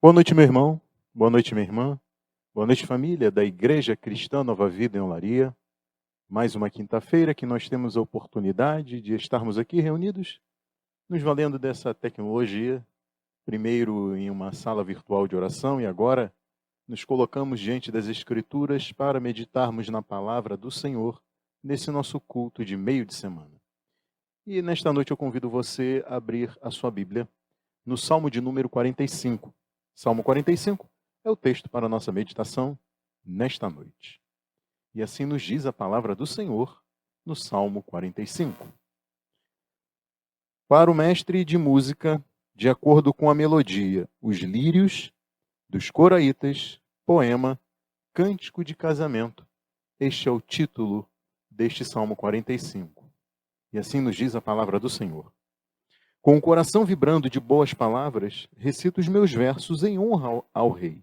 Boa noite, meu irmão. Boa noite, minha irmã. Boa noite, família da Igreja Cristã Nova Vida em Olaria. Mais uma quinta-feira que nós temos a oportunidade de estarmos aqui reunidos, nos valendo dessa tecnologia, primeiro em uma sala virtual de oração e agora nos colocamos diante das Escrituras para meditarmos na palavra do Senhor nesse nosso culto de meio de semana. E nesta noite eu convido você a abrir a sua Bíblia no Salmo de número 45. Salmo 45 é o texto para a nossa meditação nesta noite. E assim nos diz a palavra do Senhor no Salmo 45. Para o mestre de música, de acordo com a melodia, os lírios dos coraitas, poema, cântico de casamento. Este é o título deste Salmo 45. E assim nos diz a palavra do Senhor. Com o coração vibrando de boas palavras, recito os meus versos em honra ao rei.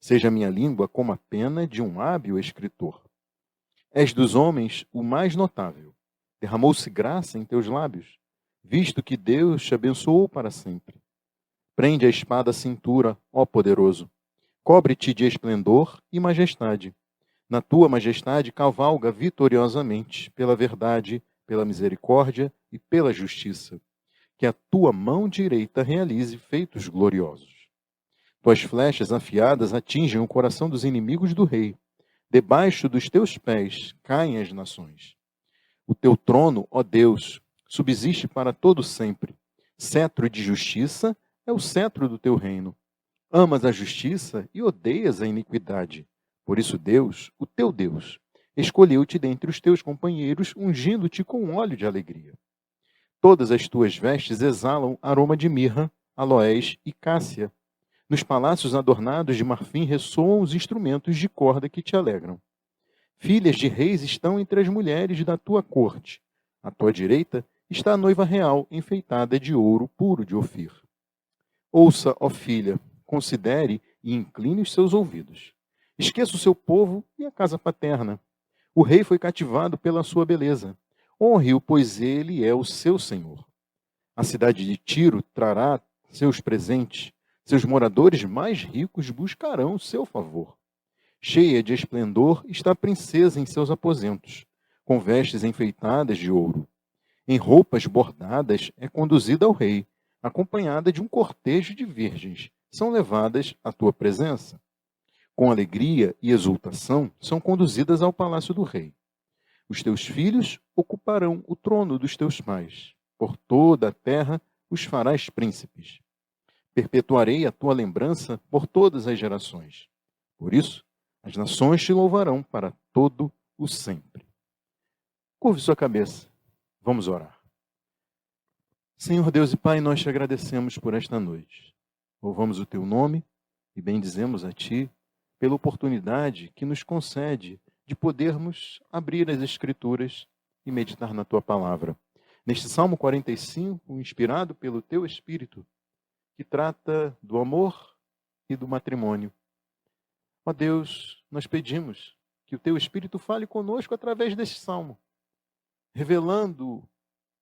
Seja minha língua como a pena de um hábil escritor. És dos homens o mais notável. Derramou-se graça em teus lábios, visto que Deus te abençoou para sempre. Prende a espada à cintura, ó poderoso. Cobre-te de esplendor e majestade. Na tua majestade cavalga vitoriosamente, pela verdade, pela misericórdia e pela justiça. Que a tua mão direita realize feitos gloriosos. Tuas flechas afiadas atingem o coração dos inimigos do rei. Debaixo dos teus pés caem as nações. O teu trono, ó Deus, subsiste para todo sempre. Cetro de justiça é o cetro do teu reino. Amas a justiça e odeias a iniquidade. Por isso Deus, o teu Deus, escolheu-te dentre os teus companheiros, ungindo-te com óleo de alegria. Todas as tuas vestes exalam aroma de mirra, aloés e cássia. Nos palácios adornados de marfim ressoam os instrumentos de corda que te alegram. Filhas de reis estão entre as mulheres da tua corte. À tua direita está a noiva real, enfeitada de ouro puro de Ofir. Ouça, ó filha, considere e incline os seus ouvidos. Esqueça o seu povo e a casa paterna. O rei foi cativado pela sua beleza. Honre-o, pois ele é o seu senhor. A cidade de Tiro trará seus presentes. Seus moradores mais ricos buscarão o seu favor. Cheia de esplendor está a princesa em seus aposentos, com vestes enfeitadas de ouro. Em roupas bordadas é conduzida ao rei, acompanhada de um cortejo de virgens. São levadas à tua presença. Com alegria e exultação são conduzidas ao palácio do rei. Os teus filhos ocuparão o trono dos teus pais. Por toda a terra os farás príncipes. Perpetuarei a tua lembrança por todas as gerações. Por isso, as nações te louvarão para todo o sempre. Curve sua cabeça. Vamos orar. Senhor Deus e Pai, nós te agradecemos por esta noite. Louvamos o teu nome e bendizemos a ti pela oportunidade que nos concede de podermos abrir as Escrituras e meditar na tua palavra. Neste Salmo 45, inspirado pelo teu Espírito, que trata do amor e do matrimônio. Ó Deus, nós pedimos que o teu Espírito fale conosco através deste Salmo, revelando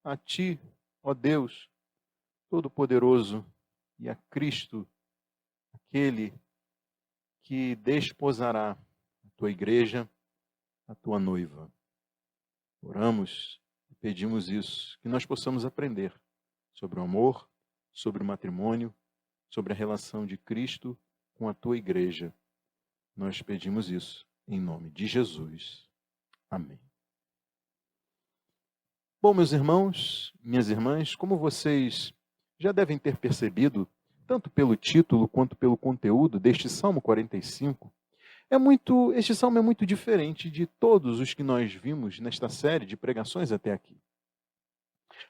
a ti, ó Deus, Todo-Poderoso, e a Cristo, aquele que desposará a tua igreja, a tua noiva. Oramos e pedimos isso, que nós possamos aprender sobre o amor, sobre o matrimônio, sobre a relação de Cristo com a tua igreja. Nós pedimos isso em nome de Jesus. Amém. Bom, meus irmãos, minhas irmãs, como vocês já devem ter percebido, tanto pelo título quanto pelo conteúdo deste Salmo 45, este salmo é muito diferente de todos os que nós vimos nesta série de pregações até aqui.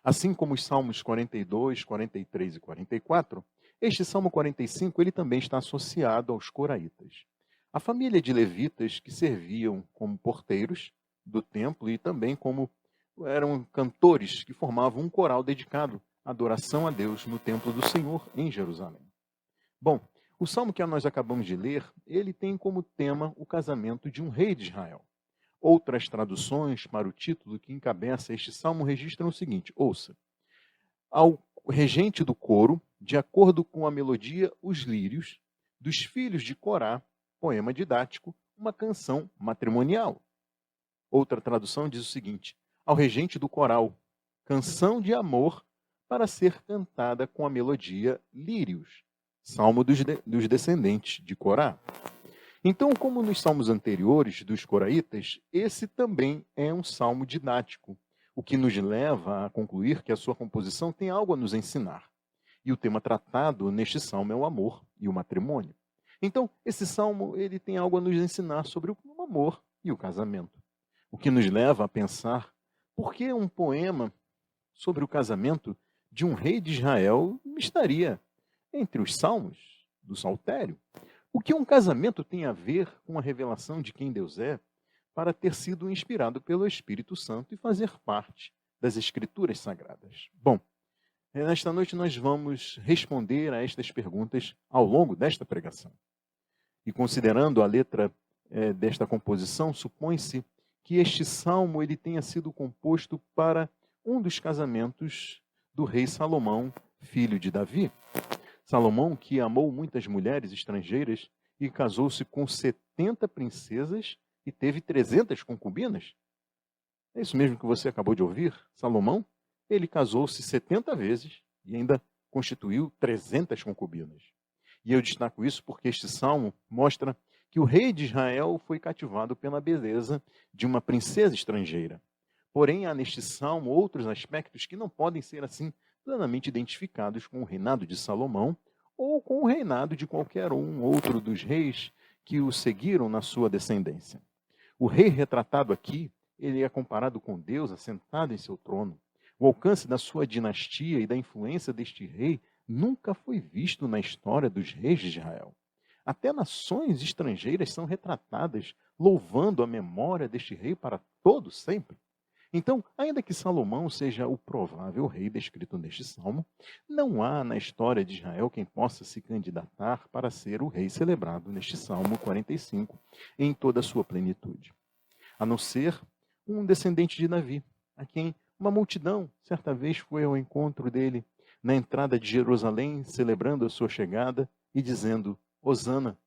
Assim como os Salmos 42, 43 e 44, este Salmo 45 ele também está associado aos coraitas. A família de levitas que serviam como porteiros do templo e também como eram cantores que formavam um coral dedicado à adoração a Deus no templo do Senhor em Jerusalém. Bom, o salmo que nós acabamos de ler, ele tem como tema o casamento de um rei de Israel. Outras traduções para o título que encabeça este salmo registram o seguinte: ouça, ao regente do coro, de acordo com a melodia, os lírios Dos filhos de Corá, poema didático, uma canção matrimonial. Outra tradução diz o seguinte: ao regente do coral, canção de amor para ser cantada com a melodia Lírios, salmo dos descendentes de Corá. Então, como nos salmos anteriores dos coraitas, esse também é um salmo didático, o que nos leva a concluir que a sua composição tem algo a nos ensinar. E o tema tratado neste salmo é o amor e o matrimônio. Então, esse salmo ele tem algo a nos ensinar sobre o amor e o casamento. O que nos leva a pensar por que um poema sobre o casamento de um rei de Israel estaria entre os salmos do saltério. O que um casamento tem a ver com a revelação de quem Deus é para ter sido inspirado pelo Espírito Santo e fazer parte das Escrituras Sagradas? Bom, nesta noite nós vamos responder a estas perguntas ao longo desta pregação. E considerando a letra desta composição, supõe-se que este salmo ele tenha sido composto para um dos casamentos do rei Salomão, filho de Davi. Salomão, que amou muitas mulheres estrangeiras e casou-se com 70 princesas e teve 300 concubinas. É isso mesmo que você acabou de ouvir? Salomão, ele casou-se 70 vezes e ainda constituiu 300 concubinas. E eu destaco isso porque este salmo mostra que o rei de Israel foi cativado pela beleza de uma princesa estrangeira. Porém, há neste salmo outros aspectos que não podem ser assim plenamente identificados com o reinado de Salomão ou com o reinado de qualquer um outro dos reis que o seguiram na sua descendência. O rei retratado aqui, ele é comparado com Deus assentado em seu trono. O alcance da sua dinastia e da influência deste rei nunca foi visto na história dos reis de Israel. Até nações estrangeiras são retratadas, louvando a memória deste rei para todo sempre. Então, ainda que Salomão seja o provável rei descrito neste salmo, não há na história de Israel quem possa se candidatar para ser o rei celebrado neste Salmo 45 em toda a sua plenitude. A não ser um descendente de Davi, a quem uma multidão certa vez foi ao encontro dele na entrada de Jerusalém, celebrando a sua chegada e dizendo: Hosana,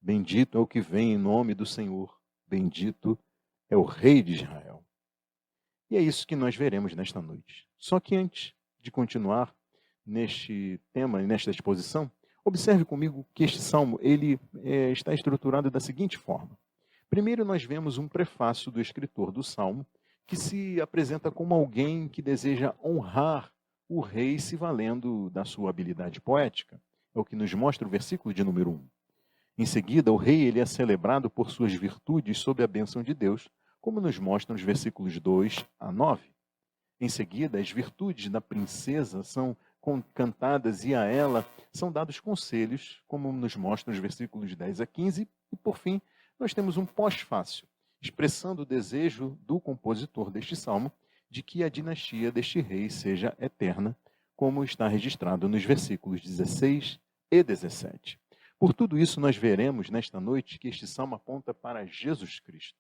bendito é o que vem em nome do Senhor, bendito é o rei de Israel. E é isso que nós veremos nesta noite. Só que antes de continuar neste tema e nesta exposição, observe comigo que este salmo ele está estruturado da seguinte forma. Primeiro nós vemos um prefácio do escritor do salmo, que se apresenta como alguém que deseja honrar o rei se valendo da sua habilidade poética. É o que nos mostra o versículo de número 1. Em seguida, o rei ele é celebrado por suas virtudes sob a bênção de Deus, como nos mostram os versículos 2 a 9. Em seguida, as virtudes da princesa são cantadas e a ela são dados conselhos, como nos mostram os versículos 10 a 15. E, por fim, nós temos um pós-fácil, expressando o desejo do compositor deste salmo de que a dinastia deste rei seja eterna, como está registrado nos versículos 16 e 17. Por tudo isso, nós veremos nesta noite que este salmo aponta para Jesus Cristo.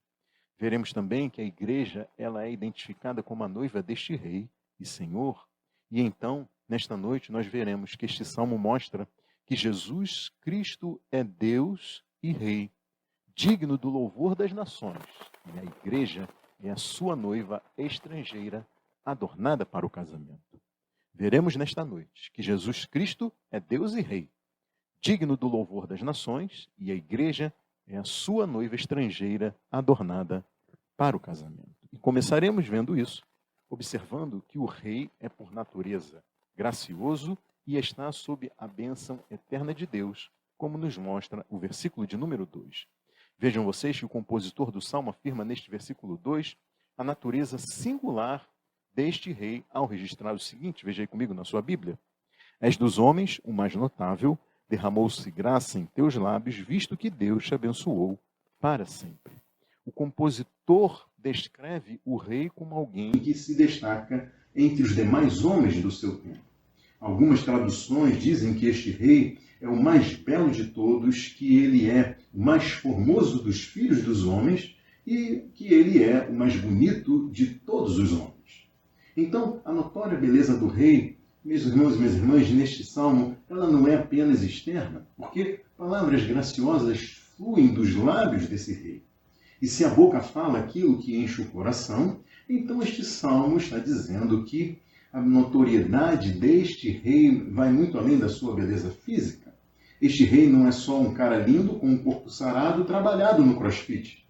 Veremos também que a igreja ela é identificada como a noiva deste rei e Senhor. E então, nesta noite, nós veremos que este salmo mostra que Jesus Cristo é Deus e Rei, digno do louvor das nações. E a igreja é a sua noiva estrangeira, adornada para o casamento. Veremos nesta noite que Jesus Cristo é Deus e Rei, digno do louvor das nações, e a igreja é a sua noiva estrangeira adornada para o casamento. E começaremos vendo isso, observando que o rei é por natureza gracioso e está sob a bênção eterna de Deus, como nos mostra o versículo de número 2. Vejam vocês que o compositor do Salmo afirma neste versículo 2 a natureza singular deste rei ao registrar o seguinte, veja aí comigo na sua Bíblia. És dos homens o mais notável, derramou-se graça em teus lábios, visto que Deus te abençoou para sempre. O compositor descreve o rei como alguém que se destaca entre os demais homens do seu tempo. Algumas traduções dizem que este rei é o mais belo de todos, que ele é o mais formoso dos filhos dos homens e que ele é o mais bonito de todos os homens. Então, a notória beleza do rei meus irmãos e minhas irmãs, neste salmo, ela não é apenas externa, porque palavras graciosas fluem dos lábios desse rei. E se a boca fala aquilo que enche o coração, então este salmo está dizendo que a notoriedade deste rei vai muito além da sua beleza física. Este rei não é só um cara lindo com um corpo sarado trabalhado no crossfit.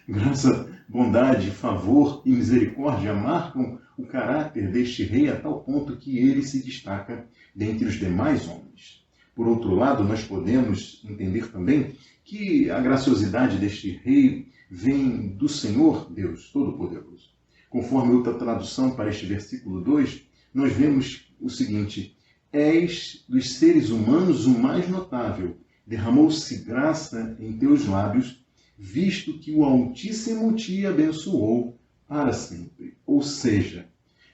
Graça, bondade, favor e misericórdia marcam o caráter deste rei a tal ponto que ele se destaca dentre os demais homens. Por outro lado, nós podemos entender também que a graciosidade deste rei vem do Senhor Deus Todo-Poderoso. Conforme outra tradução para este versículo 2, nós vemos o seguinte: és dos seres humanos o mais notável, derramou-se graça em teus lábios, visto que o Altíssimo te abençoou para sempre. Ou seja,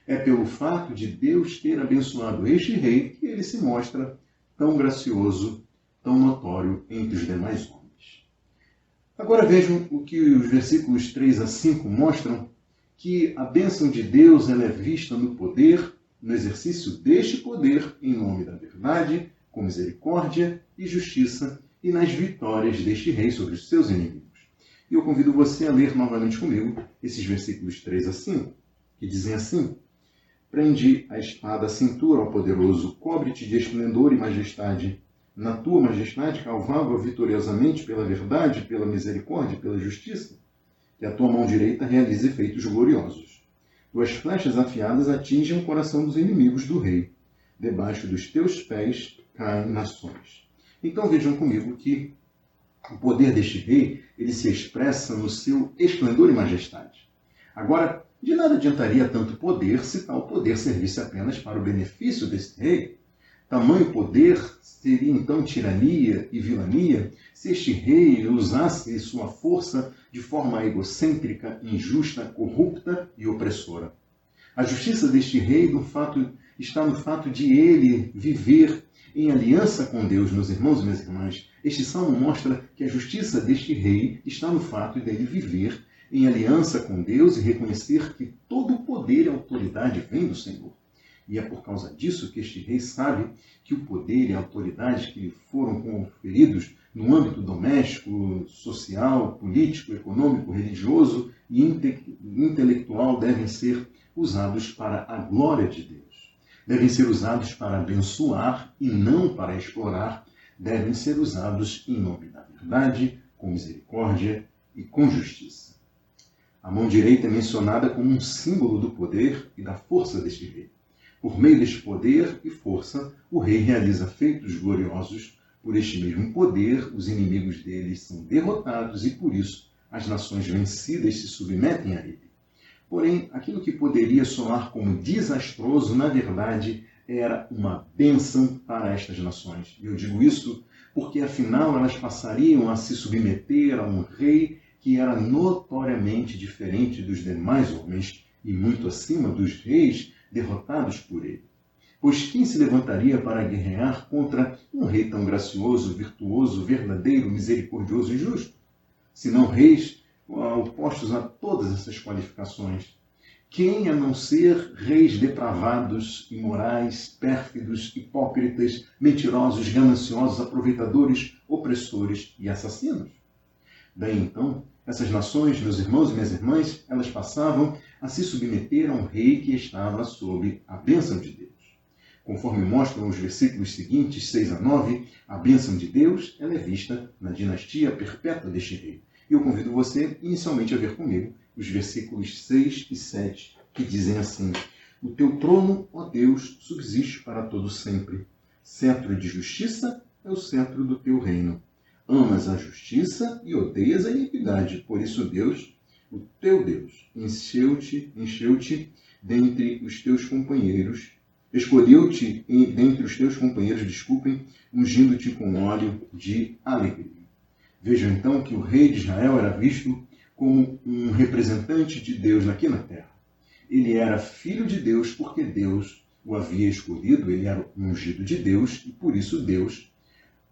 é pelo fato de Deus ter abençoado este rei que ele se mostra tão gracioso, tão notório entre os demais homens. Agora vejam o que os versículos 3 a 5 mostram, que a bênção de Deus ela é vista no poder, no exercício deste poder em nome da verdade, com misericórdia e justiça, e nas vitórias deste rei sobre os seus inimigos. E eu convido você a ler novamente comigo esses versículos 3 a 5, que dizem assim: prende a espada à cintura, ó poderoso, cobre-te de esplendor e majestade. Na tua majestade, cavalga vitoriosamente pela verdade, pela misericórdia e pela justiça. Que a tua mão direita realize feitos gloriosos. Tuas flechas afiadas atingem o coração dos inimigos do rei. Debaixo dos teus pés caem nações. Então vejam comigo que o poder deste rei, ele se expressa no seu esplendor e majestade. Agora, de nada adiantaria tanto poder se tal poder servisse apenas para o benefício desse rei. Tamanho poder seria então tirania e vilania se este rei usasse sua força de forma egocêntrica, injusta, corrupta e opressora. A justiça deste rei está no fato de ele viver em aliança com Deus, meus irmãos e minhas irmãs. Este salmo mostra que a justiça deste rei está no fato dele viver em aliança com Deus e reconhecer que todo o poder e autoridade vem do Senhor. E é por causa disso que este rei sabe que o poder e a autoridade que lhe foram conferidos no âmbito doméstico, social, político, econômico, religioso e intelectual devem ser usados para a glória de Deus. Devem ser usados para abençoar e não para explorar. Devem ser usados em nome da verdade, com misericórdia e com justiça. A mão direita é mencionada como um símbolo do poder e da força deste rei. Por meio deste poder e força, o rei realiza feitos gloriosos. Por este mesmo poder, os inimigos dele são derrotados e, por isso, as nações vencidas se submetem a ele. Porém, aquilo que poderia soar como desastroso, na verdade, era uma bênção para estas nações. E eu digo isso porque, afinal, elas passariam a se submeter a um rei que era notoriamente diferente dos demais homens e muito acima dos reis derrotados por ele. Pois quem se levantaria para guerrear contra um rei tão gracioso, virtuoso, verdadeiro, misericordioso e justo? Senão reis opostos a todas essas qualificações. Quem, a não ser reis depravados, imorais, pérfidos, hipócritas, mentirosos, gananciosos, aproveitadores, opressores e assassinos? Daí então, essas nações, meus irmãos e minhas irmãs, elas passavam a se submeter a um rei que estava sob a bênção de Deus. Conforme mostram os versículos seguintes, 6 a 9, a bênção de Deus ela é vista na dinastia perpétua deste rei. E eu convido você, inicialmente, a ver comigo os versículos 6 e 7, que dizem assim: o teu trono, ó Deus, subsiste para todo sempre. Cetro de justiça é o cetro do teu reino. Amas a justiça e odeias a iniquidade. Por isso, Deus, o teu Deus, encheu-te dentre os teus companheiros, escolheu-te dentre os teus companheiros, ungindo-te com óleo de alegria. Vejam então que o rei de Israel era visto como um representante de Deus aqui na terra. Ele era filho de Deus porque Deus o havia escolhido, ele era ungido de Deus e por isso Deus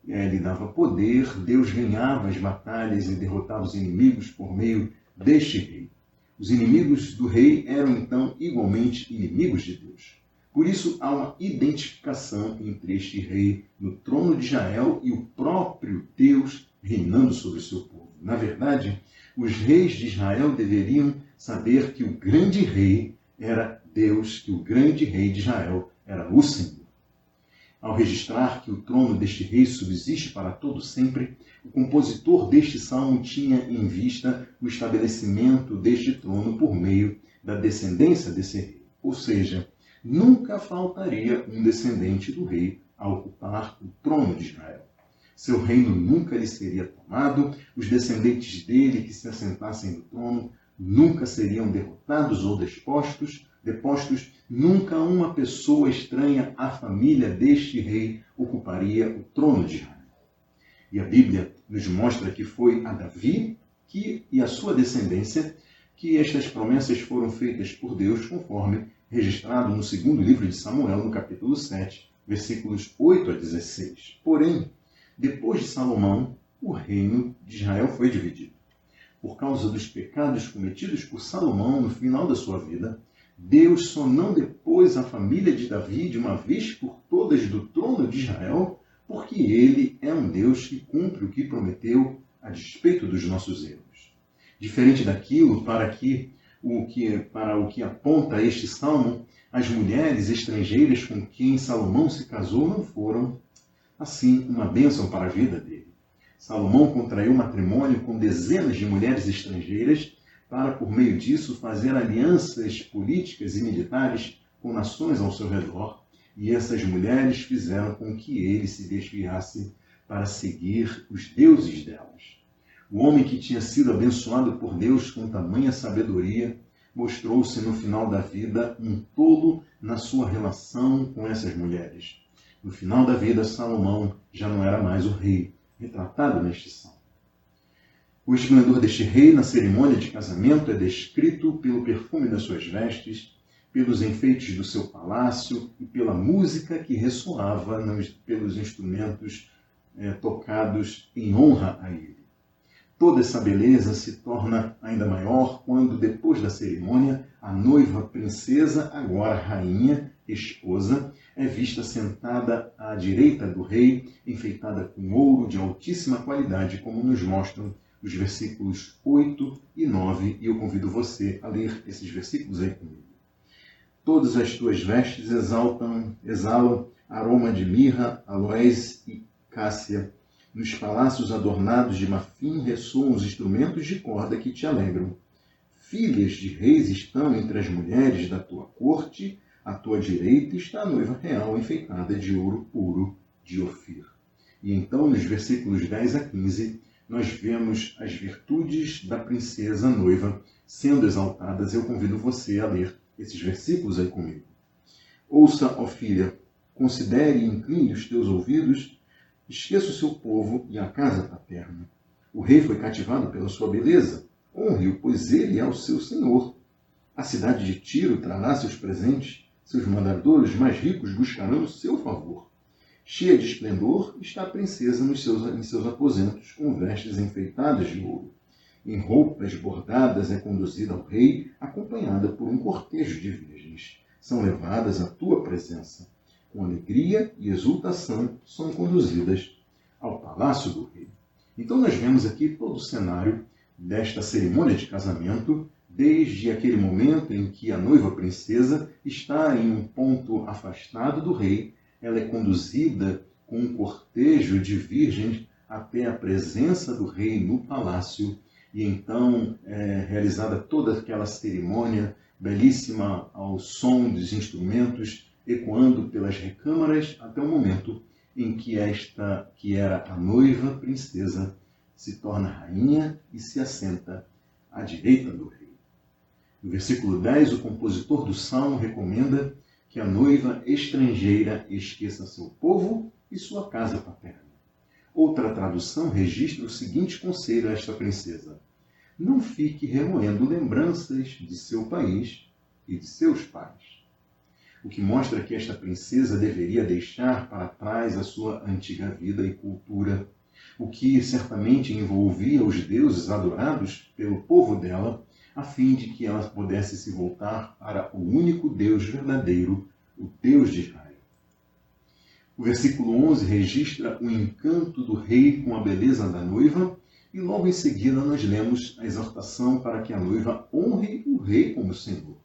lhe dava poder, Deus ganhava as batalhas e derrotava os inimigos por meio deste rei. Os inimigos do rei eram então igualmente inimigos de Deus. Por isso, há uma identificação entre este rei no trono de Israel e o próprio Deus reinando sobre o seu povo. Na verdade, os reis de Israel deveriam saber que o grande rei era Deus, que o grande rei de Israel era o Senhor. Ao registrar que o trono deste rei subsiste para todo sempre, o compositor deste salmo tinha em vista o estabelecimento deste trono por meio da descendência desse rei. Ou seja, nunca faltaria um descendente do rei a ocupar o trono de Israel. Seu reino nunca lhe seria tomado, os descendentes dele que se assentassem no trono nunca seriam derrotados ou depostos, nunca uma pessoa estranha à família deste rei ocuparia o trono de Israel. E a Bíblia nos mostra que foi a Davi e a sua descendência que estas promessas foram feitas por Deus, conforme registrado no segundo livro de Samuel, no capítulo 7, versículos 8 a 16. Porém, depois de Salomão, o reino de Israel foi dividido. Por causa dos pecados cometidos por Salomão no final da sua vida, Deus só não depôs a família de Davi de uma vez por todas do trono de Israel, porque ele é um Deus que cumpre o que prometeu a despeito dos nossos erros. Diferente daquilo para o que aponta este salmo, as mulheres estrangeiras com quem Salomão se casou não foram, assim, uma bênção para a vida dele. Salomão contraiu matrimônio com dezenas de mulheres estrangeiras para, por meio disso, fazer alianças políticas e militares com nações ao seu redor, e essas mulheres fizeram com que ele se desviasse para seguir os deuses delas. O homem que tinha sido abençoado por Deus com tamanha sabedoria mostrou-se no final da vida um tolo na sua relação com essas mulheres. No final da vida, Salomão já não era mais o rei, retratado neste salmo. O esplendor deste rei na cerimônia de casamento é descrito pelo perfume das suas vestes, pelos enfeites do seu palácio e pela música que ressoava pelos instrumentos tocados em honra a ele. Toda essa beleza se torna ainda maior quando, depois da cerimônia, a noiva princesa, agora rainha, esposa, é vista sentada à direita do rei, enfeitada com ouro de altíssima qualidade, como nos mostram os versículos 8 e 9, e eu convido você a ler esses versículos aí comigo. Todas as tuas vestes exalam aroma de mirra, aloés e cássia. Nos palácios adornados de marfim ressoam os instrumentos de corda que te alegram. Filhas de reis estão entre as mulheres da tua corte, à tua direita está a noiva real enfeitada de ouro puro de Ofir. E então, nos versículos 10 a 15, nós vemos as virtudes da princesa noiva sendo exaltadas. Eu convido você a ler esses versículos aí comigo. Ouça, ó filha, considere e incline os teus ouvidos, esqueça o seu povo e a casa paterna. O rei foi cativado pela sua beleza. Honre-o, pois ele é o seu senhor. A cidade de Tiro trará seus presentes. Seus mandadores mais ricos buscarão o seu favor. Cheia de esplendor está a princesa em seus aposentos, com vestes enfeitadas de ouro. Em roupas bordadas é conduzida ao rei, acompanhada por um cortejo de virgens. São levadas à tua presença. Com alegria e exultação são conduzidas ao palácio do rei. Então nós vemos aqui todo o cenário desta cerimônia de casamento, desde aquele momento em que a noiva princesa está em um ponto afastado do rei, ela é conduzida com um cortejo de virgens até a presença do rei no palácio, e então é realizada toda aquela cerimônia belíssima ao som dos instrumentos, ecoando pelas recâmaras até o momento em que esta, que era a noiva princesa, se torna rainha e se assenta à direita do rei. No versículo 10, o compositor do salmo recomenda que a noiva estrangeira esqueça seu povo e sua casa paterna. Outra tradução registra o seguinte conselho a esta princesa: não fique remoendo lembranças de seu país e de seus pais. O que mostra que esta princesa deveria deixar para trás a sua antiga vida e cultura, o que certamente envolvia os deuses adorados pelo povo dela, a fim de que ela pudesse se voltar para o único Deus verdadeiro, o Deus de Israel. O versículo 11 registra o encanto do rei com a beleza da noiva, e logo em seguida nós lemos a exortação para que a noiva honre o rei como Senhor.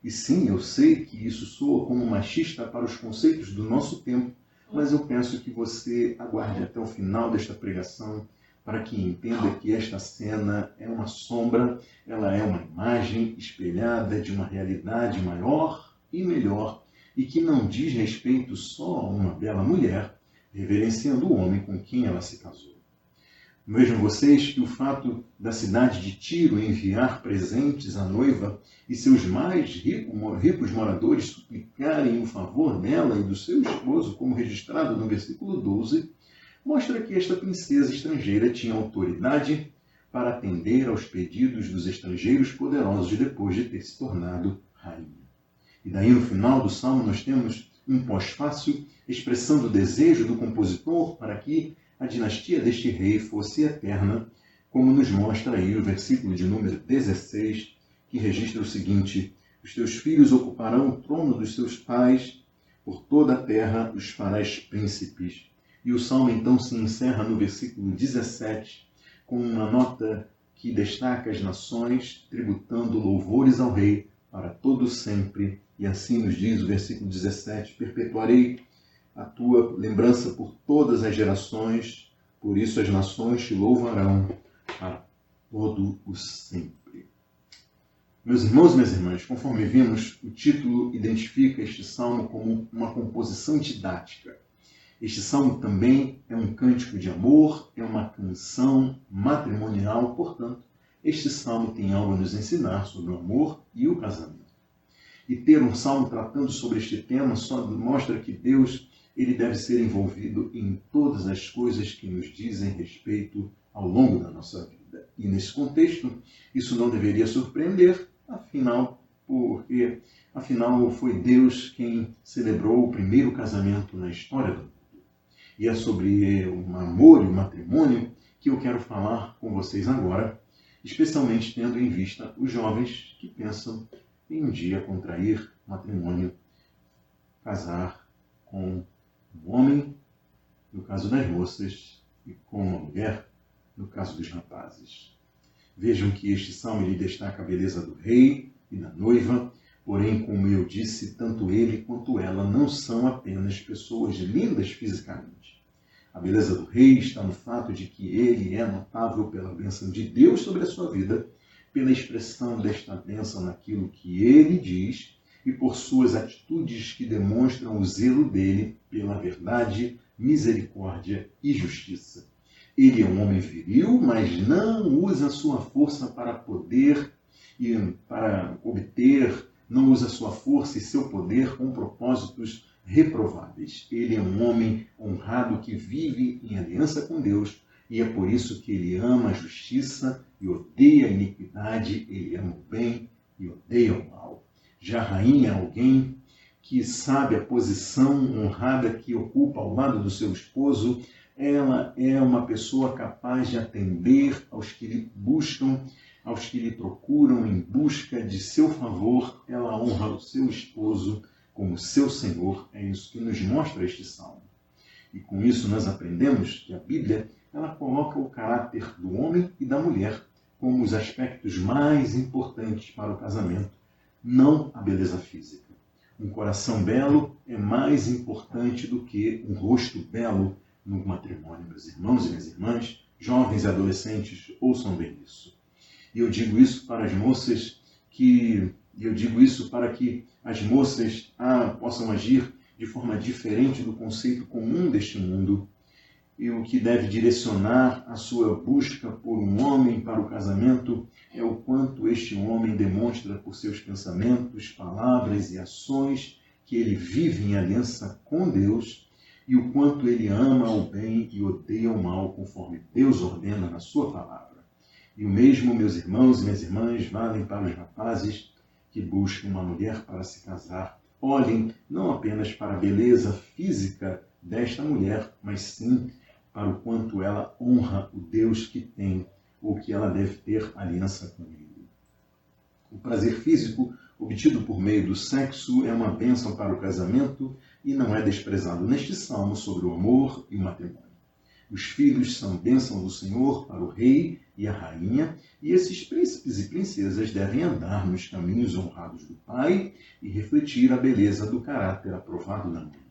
E sim, eu sei que isso soa como machista para os conceitos do nosso tempo, mas eu penso que você aguarde até o final desta pregação para que entenda que esta cena é uma sombra, ela é uma imagem espelhada de uma realidade maior e melhor, e que não diz respeito só a uma bela mulher, reverenciando o homem com quem ela se casou. Vejam vocês que o fato da cidade de Tiro enviar presentes à noiva e seus mais ricos moradores suplicarem o favor dela e do seu esposo, como registrado no versículo 12, mostra que esta princesa estrangeira tinha autoridade para atender aos pedidos dos estrangeiros poderosos depois de ter se tornado rainha. E daí no final do salmo nós temos um pós-fácil expressando o desejo do compositor para que a dinastia deste rei fosse eterna, como nos mostra aí o versículo de número 16, que registra o seguinte: os teus filhos ocuparão o trono dos seus pais, por toda a terra os farás príncipes. E o salmo então se encerra no versículo 17, com uma nota que destaca as nações, tributando louvores ao rei para todo sempre. E assim nos diz o versículo 17, perpetuarei a tua lembrança por todas as gerações, por isso as nações te louvarão para todo o sempre. Meus irmãos e minhas irmãs, conforme vimos, o título identifica este salmo como uma composição didática. Este salmo também é um cântico de amor, é uma canção matrimonial, portanto, este salmo tem algo a nos ensinar sobre o amor e o casamento. E ter um salmo tratando sobre este tema só mostra que Deus ele deve ser envolvido em todas as coisas que nos dizem respeito ao longo da nossa vida. E nesse contexto, isso não deveria surpreender, afinal foi Deus quem celebrou o primeiro casamento na história do mundo. E é sobre o amor e o matrimônio que eu quero falar com vocês agora, especialmente tendo em vista os jovens que pensam em um dia contrair matrimônio, casar com um homem, no caso das moças, e com uma mulher, no caso dos rapazes. Vejam que este salmo ele destaca a beleza do rei e da noiva, porém, como eu disse, tanto ele quanto ela não são apenas pessoas lindas fisicamente. A beleza do rei está no fato de que ele é notável pela bênção de Deus sobre a sua vida, pela expressão desta bênção naquilo que ele diz e por suas atitudes que demonstram o zelo dele pela verdade, misericórdia e justiça. Ele é um homem viril, mas não usa sua força para poder e para obter, não usa sua força e seu poder com propósitos reprováveis. Ele é um homem honrado que vive em aliança com Deus e é por isso que ele ama a justiça e odeia a iniquidade, ele ama o bem e odeia o mal. Já a rainha é alguém que sabe a posição honrada que ocupa ao lado do seu esposo. Ela é uma pessoa capaz de atender aos que lhe buscam, aos que lhe procuram em busca de seu favor. Ela honra o seu esposo como seu Senhor. É isso que nos mostra este salmo. E com isso nós aprendemos que a Bíblia ela coloca o caráter do homem e da mulher como os aspectos mais importantes para o casamento, não a beleza física. Um coração belo é mais importante do que um rosto belo no matrimônio. Meus irmãos e minhas irmãs, jovens e adolescentes, ouçam bem isso. E eu digo isso para as moças para que as moças possam agir de forma diferente do conceito comum deste mundo, e o que deve direcionar a sua busca por um homem para o casamento é o quanto este homem demonstra por seus pensamentos, palavras e ações que ele vive em aliança com Deus e o quanto ele ama o bem e odeia o mal, conforme Deus ordena na sua palavra. E o mesmo, meus irmãos e minhas irmãs, valem para os rapazes que buscam uma mulher para se casar. Olhem não apenas para a beleza física desta mulher, mas sim para o quanto ela honra o Deus que tem, ou que ela deve ter aliança com ele. O prazer físico obtido por meio do sexo, é uma bênção para o casamento e não é desprezado neste salmo sobre o amor e o matrimônio. Os filhos são bênção do Senhor para o rei e a rainha, e esses príncipes e princesas devem andar nos caminhos honrados do pai e refletir a beleza do caráter aprovado da mãe.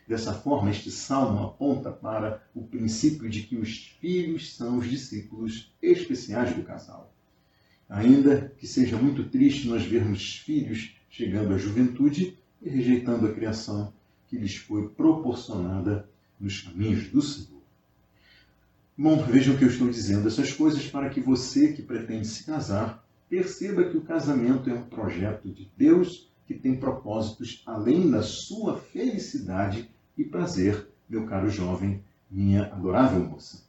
Dessa forma, este salmo aponta para o princípio de que os filhos são os discípulos especiais do casal. Ainda que seja muito triste nós vermos filhos chegando à juventude e rejeitando a criação que lhes foi proporcionada nos caminhos do Senhor. Bom, vejam o que eu estou dizendo, essas coisas para que você que pretende se casar perceba que o casamento é um projeto de Deus que tem propósitos além da sua felicidade e prazer, meu caro jovem, minha adorável moça.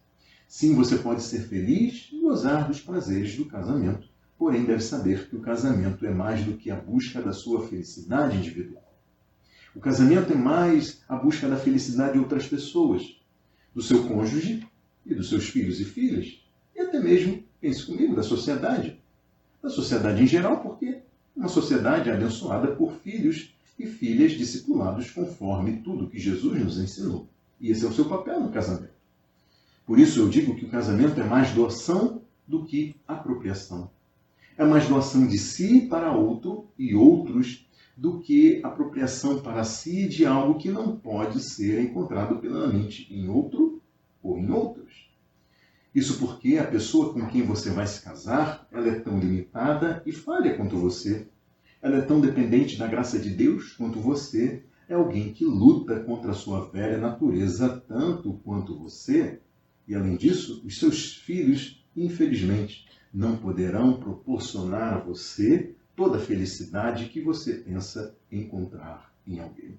Sim, você pode ser feliz e gozar dos prazeres do casamento, porém deve saber que o casamento é mais do que a busca da sua felicidade individual. O casamento é mais a busca da felicidade de outras pessoas, do seu cônjuge e dos seus filhos e filhas, e até mesmo, pense comigo, da sociedade. Da sociedade em geral, porque uma sociedade é abençoada por filhos e filhas discipulados conforme tudo que Jesus nos ensinou. E esse é o seu papel no casamento. Por isso eu digo que o casamento é mais doação do que apropriação. É mais doação de si para outro e outros do que apropriação para si de algo que não pode ser encontrado plenamente em outro ou em outros. Isso porque a pessoa com quem você vai se casar, ela é tão limitada e falha quanto você. Ela é tão dependente da graça de Deus quanto você. É alguém que luta contra a sua velha natureza tanto quanto você. E além disso, os seus filhos, infelizmente, não poderão proporcionar a você toda a felicidade que você pensa encontrar em alguém.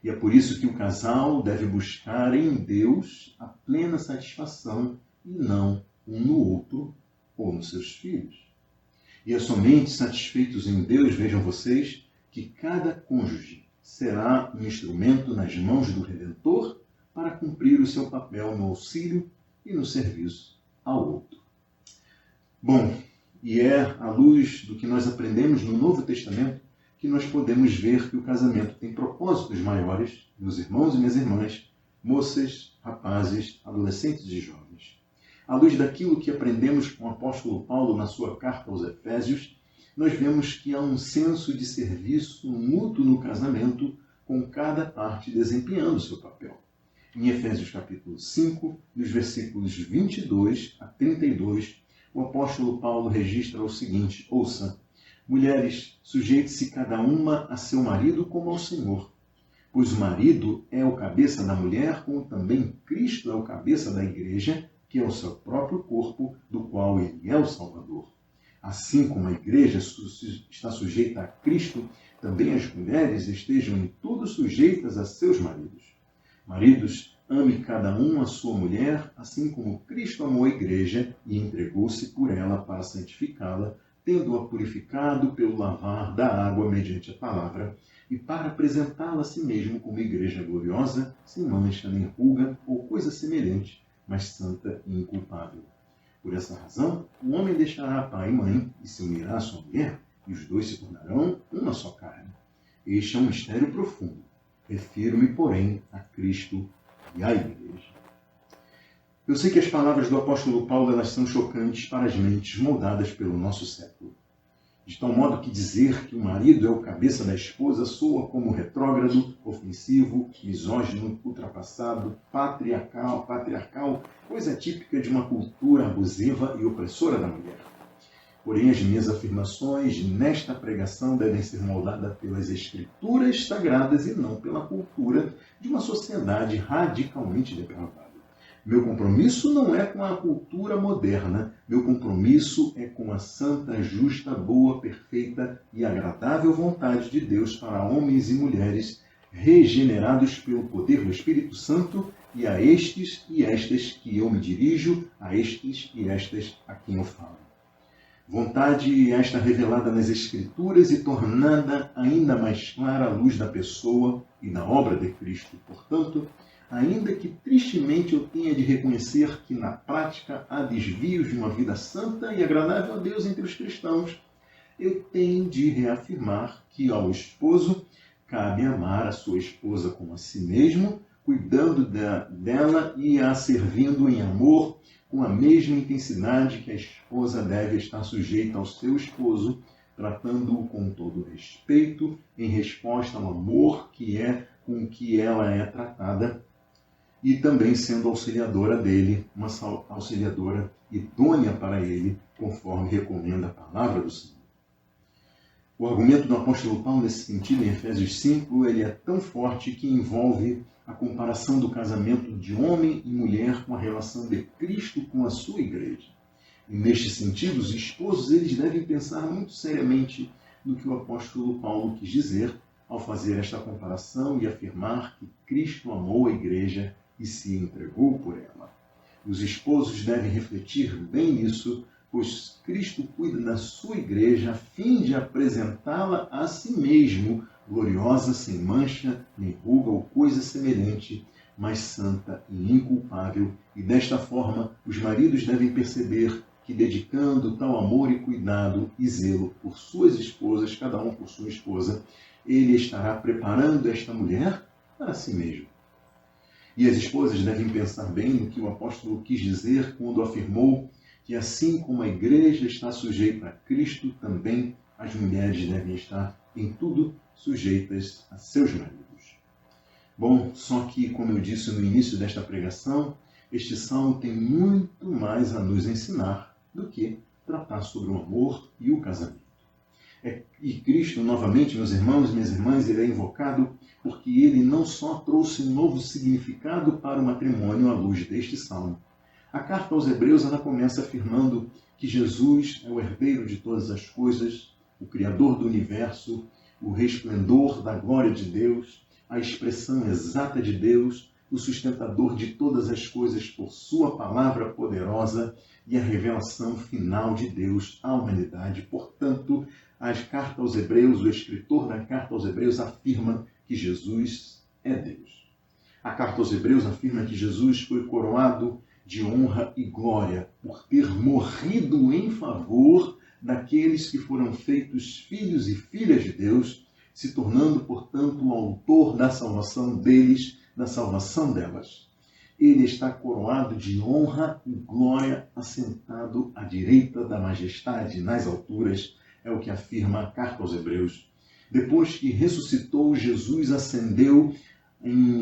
E é por isso que o casal deve buscar em Deus a plena satisfação e não um no outro ou nos seus filhos. E é somente satisfeitos em Deus, vejam vocês, que cada cônjuge será um instrumento nas mãos do Redentor para cumprir o seu papel no auxílio e no serviço ao outro. Bom, e é à luz do que nós aprendemos no Novo Testamento que nós podemos ver que o casamento tem propósitos maiores, meus irmãos e minhas irmãs, moças, rapazes, adolescentes e jovens. À luz daquilo que aprendemos com o apóstolo Paulo na sua carta aos Efésios, nós vemos que há um senso de serviço mútuo no casamento, com cada parte desempenhando o seu papel. Em Efésios capítulo 5, nos versículos 22 a 32, o apóstolo Paulo registra o seguinte: ouça, mulheres, sujeite-se cada uma a seu marido como ao Senhor, pois o marido é o cabeça da mulher, como também Cristo é o cabeça da igreja, que é o seu próprio corpo, do qual ele é o Salvador. Assim como a igreja está sujeita a Cristo, também as mulheres estejam em tudo sujeitas a seus maridos. Maridos, ame cada um a sua mulher, assim como Cristo amou a igreja e entregou-se por ela para santificá-la, tendo-a purificado pelo lavar da água mediante a palavra, e para apresentá-la a si mesmo como igreja gloriosa, sem mancha nem ruga ou coisa semelhante, mas santa e inculpável. Por essa razão, o homem deixará pai e mãe e se unirá à sua mulher, e os dois se tornarão uma só carne. Este é um mistério profundo. Refiro-me, porém, a Cristo e à igreja. Eu sei que as palavras do apóstolo Paulo elas são chocantes para as mentes moldadas pelo nosso século. De tal modo que dizer que o marido é o cabeça da esposa soa como retrógrado, ofensivo, misógino, ultrapassado, patriarcal, coisa típica de uma cultura abusiva e opressora da mulher. Porém, as minhas afirmações nesta pregação devem ser moldadas pelas escrituras sagradas e não pela cultura de uma sociedade radicalmente depravada. Meu compromisso não é com a cultura moderna, meu compromisso é com a santa, justa, boa, perfeita e agradável vontade de Deus para homens e mulheres regenerados pelo poder do Espírito Santo, e a estes e estas que eu me dirijo, a estes e estas a quem eu falo. Vontade esta revelada nas Escrituras e tornada ainda mais clara à luz da pessoa e da obra de Cristo. Portanto, ainda que tristemente eu tenha de reconhecer que na prática há desvios de uma vida santa e agradável a Deus entre os cristãos, eu tenho de reafirmar que ao esposo cabe amar a sua esposa como a si mesmo, cuidando dela e a servindo em amor com a mesma intensidade que a esposa deve estar sujeita ao seu esposo, tratando-o com todo respeito, em resposta ao amor que é com que ela é tratada, e também sendo auxiliadora dele, uma auxiliadora idônea para ele, conforme recomenda a palavra do Senhor. O argumento do apóstolo Paulo nesse sentido, em Efésios 5, ele é tão forte que envolve a comparação do casamento de homem e mulher com a relação de Cristo com a sua igreja. E neste sentido, os esposos eles devem pensar muito seriamente no que o apóstolo Paulo quis dizer ao fazer esta comparação e afirmar que Cristo amou a igreja e se entregou por ela. Os esposos devem refletir bem nisso, pois Cristo cuida da sua igreja a fim de apresentá-la a si mesmo, gloriosa, sem mancha, nem ruga ou coisa semelhante, mas santa e inculpável. E desta forma, os maridos devem perceber que, dedicando tal amor e cuidado e zelo por suas esposas, cada um por sua esposa, ele estará preparando esta mulher para si mesmo. E as esposas devem pensar bem no que o apóstolo quis dizer quando afirmou que assim como a igreja está sujeita a Cristo, também as mulheres devem estar em tudo sujeitas a seus maridos. Bom, só que, como eu disse no início desta pregação, este salmo tem muito mais a nos ensinar do que tratar sobre o amor e o casamento. E Cristo, novamente, meus irmãos e minhas irmãs, ele é invocado porque ele não só trouxe um novo significado para o matrimônio à luz deste salmo. A carta aos Hebreus ela começa afirmando que Jesus é o herdeiro de todas as coisas, o Criador do universo, o resplendor da glória de Deus, a expressão exata de Deus, o sustentador de todas as coisas por sua palavra poderosa e a revelação final de Deus à humanidade. Portanto, a carta aos Hebreus, o escritor da carta aos Hebreus afirma que Jesus é Deus. A carta aos Hebreus afirma que Jesus foi coroado de honra e glória por ter morrido em favor daqueles que foram feitos filhos e filhas de Deus, se tornando, portanto, o autor da salvação deles, da salvação delas. Ele está coroado de honra e glória, assentado à direita da majestade nas alturas, é o que afirma a carta aos Hebreus. Depois que ressuscitou, Jesus ascendeu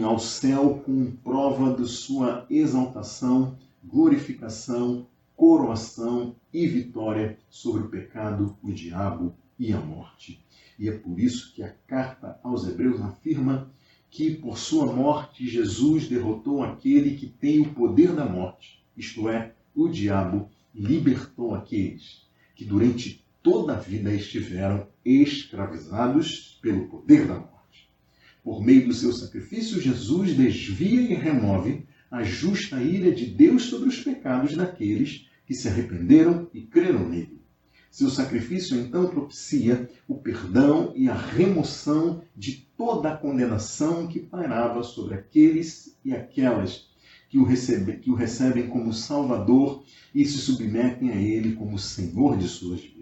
ao céu com prova de sua exaltação, glorificação, coroação e vitória sobre o pecado, o diabo e a morte. E é por isso que a carta aos Hebreus afirma que por sua morte Jesus derrotou aquele que tem o poder da morte, isto é, o diabo, e libertou aqueles que durante toda a vida estiveram escravizados pelo poder da morte. Por meio do seu sacrifício, Jesus desvia e remove a justa ira de Deus sobre os pecados daqueles que se arrependeram e creram nele. Seu sacrifício, então, propicia o perdão e a remoção de toda a condenação que pairava sobre aqueles e aquelas que o recebem como Salvador e se submetem a ele como Senhor de suas vidas.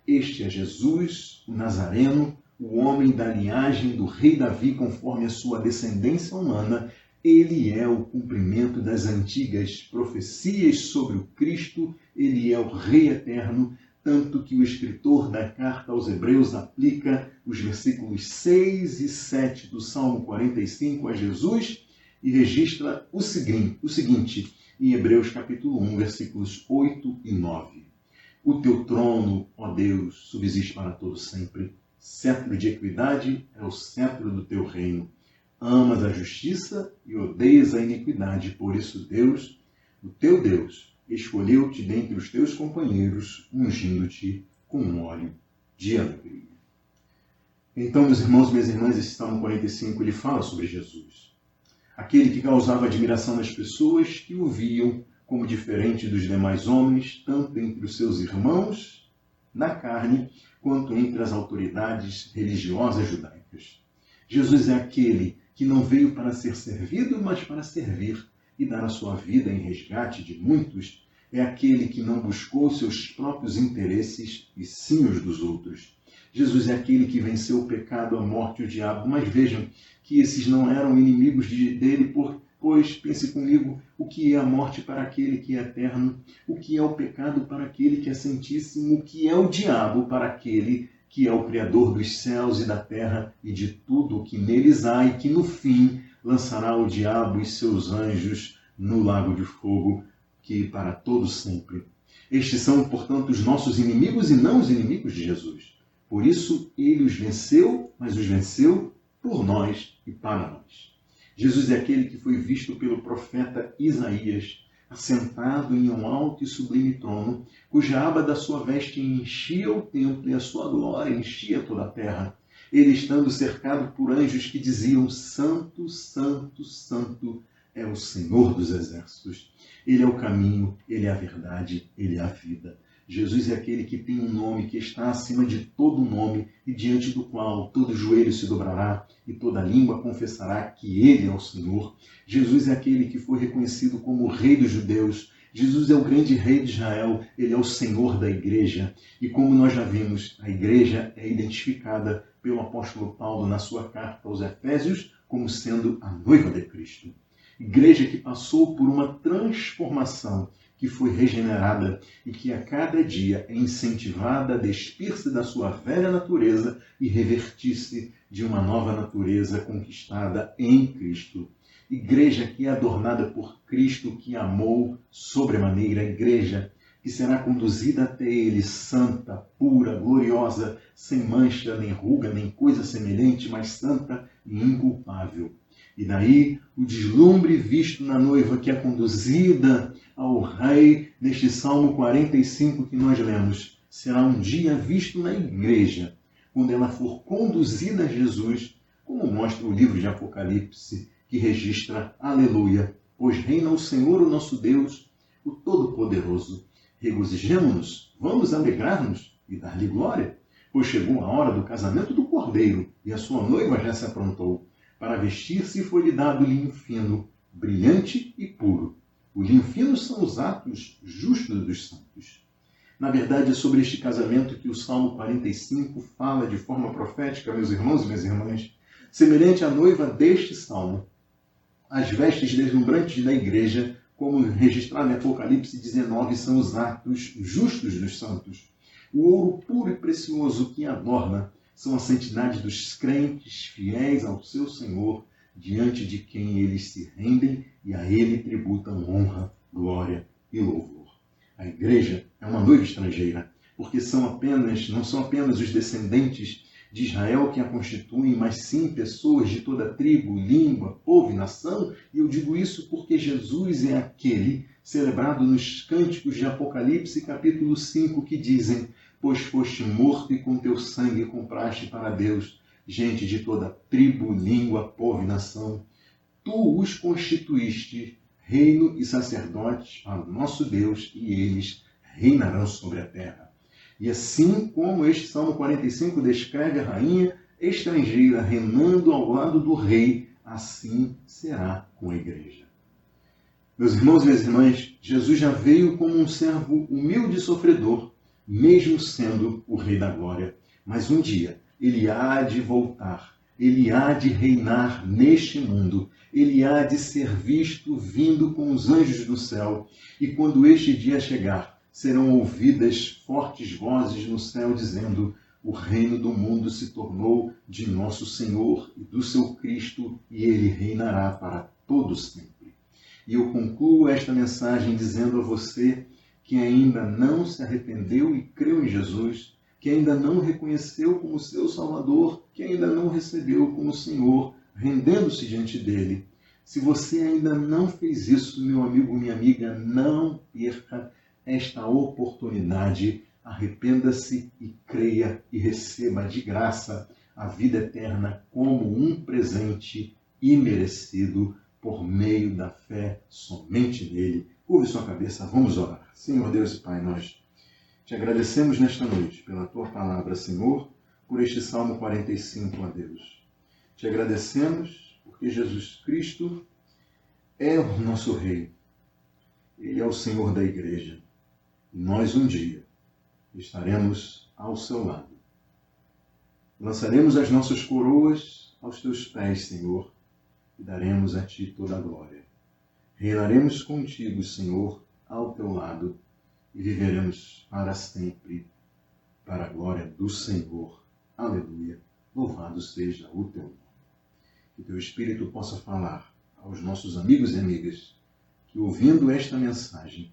Este é Jesus, o Nazareno, o homem da linhagem do rei Davi conforme a sua descendência humana. Ele é o cumprimento das antigas profecias sobre o Cristo, ele é o Rei eterno, tanto que o escritor da carta aos Hebreus aplica os versículos 6 e 7 do Salmo 45 a Jesus e registra o seguinte em Hebreus capítulo 1, versículos 8 e 9. O teu trono, ó Deus, subsiste para todo sempre. Cetro de equidade é o cetro do teu reino. Amas a justiça e odeias a iniquidade. Por isso Deus, o teu Deus, escolheu-te dentre os teus companheiros, ungindo-te com um óleo de alegria. Então, meus irmãos e minhas irmãs, esse Salmo 45, ele fala sobre Jesus. Aquele que causava admiração nas pessoas que o viam como diferente dos demais homens, tanto entre os seus irmãos na carne, quanto entre as autoridades religiosas judaicas. Jesus é aquele que não veio para ser servido, mas para servir e dar a sua vida em resgate de muitos. é aquele que não buscou seus próprios interesses e sim os dos outros. Jesus é aquele que venceu o pecado, a morte e o diabo. Mas vejam que esses não eram inimigos dele, pois, pense comigo, o que é a morte para aquele que é eterno? O que é o pecado para aquele que é santíssimo? O que é o diabo para aquele que é o Criador dos céus e da terra e de tudo o que neles há, e que no fim lançará o diabo e seus anjos no lago de fogo, que para todos sempre. Estes são, portanto, os nossos inimigos e não os inimigos de Jesus. Por isso, ele os venceu, mas os venceu por nós e para nós. Jesus é aquele que foi visto pelo profeta Isaías, assentado em um alto e sublime trono, cuja aba da sua veste enchia o templo e a sua glória enchia toda a terra. Ele estando cercado por anjos que diziam: Santo, Santo, Santo é o Senhor dos exércitos. Ele é o caminho, ele é a verdade, ele é a vida. Jesus é aquele que tem um nome que está acima de todo nome e diante do qual todo joelho se dobrará e toda língua confessará que ele é o Senhor. Jesus é aquele que foi reconhecido como o Rei dos Judeus. Jesus é o grande Rei de Israel, ele é o Senhor da Igreja. E como nós já vimos, a Igreja é identificada pelo apóstolo Paulo na sua carta aos Efésios como sendo a noiva de Cristo. Igreja que passou por uma transformação, que foi regenerada e que a cada dia é incentivada a despir-se da sua velha natureza e revertir-se de uma nova natureza conquistada em Cristo. Igreja que é adornada por Cristo, que amou sobremaneira. Igreja que será conduzida até Ele santa, pura, gloriosa, sem mancha, nem ruga, nem coisa semelhante, mas santa e inculpável. E daí o deslumbre visto na noiva que é conduzida ao Rei, neste Salmo 45 que nós lemos, será um dia visto na igreja, quando ela for conduzida a Jesus, como mostra o livro de Apocalipse, que registra: Aleluia, pois reina o Senhor, o nosso Deus, o Todo-Poderoso. Regozijemo-nos, vamos alegrar-nos e dar-lhe glória, pois chegou a hora do casamento do Cordeiro e a sua noiva já se aprontou. Para vestir-se foi-lhe dado linho fino, brilhante e puro. O linho fino são os atos justos dos santos. Na verdade, é sobre este casamento que o Salmo 45 fala de forma profética, meus irmãos e minhas irmãs, semelhante à noiva deste Salmo. As vestes deslumbrantes da igreja, como registrado em Apocalipse 19, são os atos justos dos santos. O ouro puro e precioso que adorna são a santidade dos crentes fiéis ao seu Senhor, diante de quem eles se rendem e a ele tributam honra, glória e louvor. A igreja é uma noiva estrangeira, porque não são apenas os descendentes de Israel que a constituem, mas sim pessoas de toda tribo, língua, povo e nação. E eu digo isso porque Jesus é aquele celebrado nos cânticos de Apocalipse, capítulo 5, que dizem: Pois foste morto e com teu sangue compraste para Deus gente de toda tribo, língua, povo e nação. Tu os constituíste reino e sacerdotes para o nosso Deus, e eles reinarão sobre a terra. E assim como este Salmo 45 descreve a rainha estrangeira reinando ao lado do rei, assim será com a igreja. Meus irmãos e minhas irmãs, Jesus já veio como um servo humilde e sofredor, mesmo sendo o Rei da Glória. Mas um dia ele há de voltar, ele há de reinar neste mundo, ele há de ser visto vindo com os anjos do céu. E quando este dia chegar, serão ouvidas fortes vozes no céu dizendo: o reino do mundo se tornou de nosso Senhor e do seu Cristo, e ele reinará para todo sempre. E eu concluo esta mensagem dizendo a você que ainda não se arrependeu e creu em Jesus, que ainda não reconheceu como seu Salvador, que ainda não recebeu como Senhor, rendendo-se diante dele. Se você ainda não fez isso, meu amigo, minha amiga, não perca esta oportunidade. Arrependa-se e creia e receba de graça a vida eterna como um presente imerecido por meio da fé somente nele. Curve sua cabeça, vamos orar. Senhor Deus e Pai, nós te agradecemos nesta noite pela tua palavra, Senhor, por este Salmo 45, ó Deus. Te agradecemos porque Jesus Cristo é o nosso Rei. Ele é o Senhor da igreja. E nós um dia estaremos ao seu lado. Lançaremos as nossas coroas aos teus pés, Senhor, e daremos a ti toda a glória. Reinaremos contigo, Senhor, ao teu lado, e viveremos para sempre, para a glória do Senhor. Aleluia. Louvado seja o teu nome. Que teu Espírito possa falar aos nossos amigos e amigas que, ouvindo esta mensagem,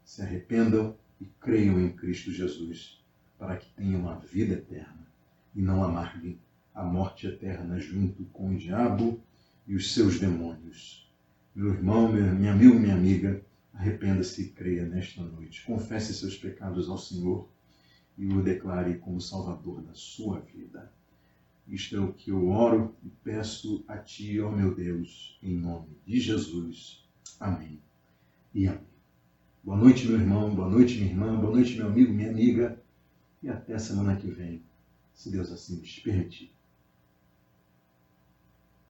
se arrependam e creiam em Cristo Jesus, para que tenham a vida eterna e não amarguem a morte eterna junto com o diabo e os seus demônios. Meu irmão, meu amigo, minha amiga, arrependa-se e creia nesta noite. Confesse seus pecados ao Senhor e o declare como Salvador da sua vida. Isto é o que eu oro e peço a Ti, ó meu Deus, em nome de Jesus. Amém e amém. Boa noite, meu irmão, boa noite, minha irmã, boa noite, meu amigo, minha amiga, e até semana que vem, se Deus assim nos permitir.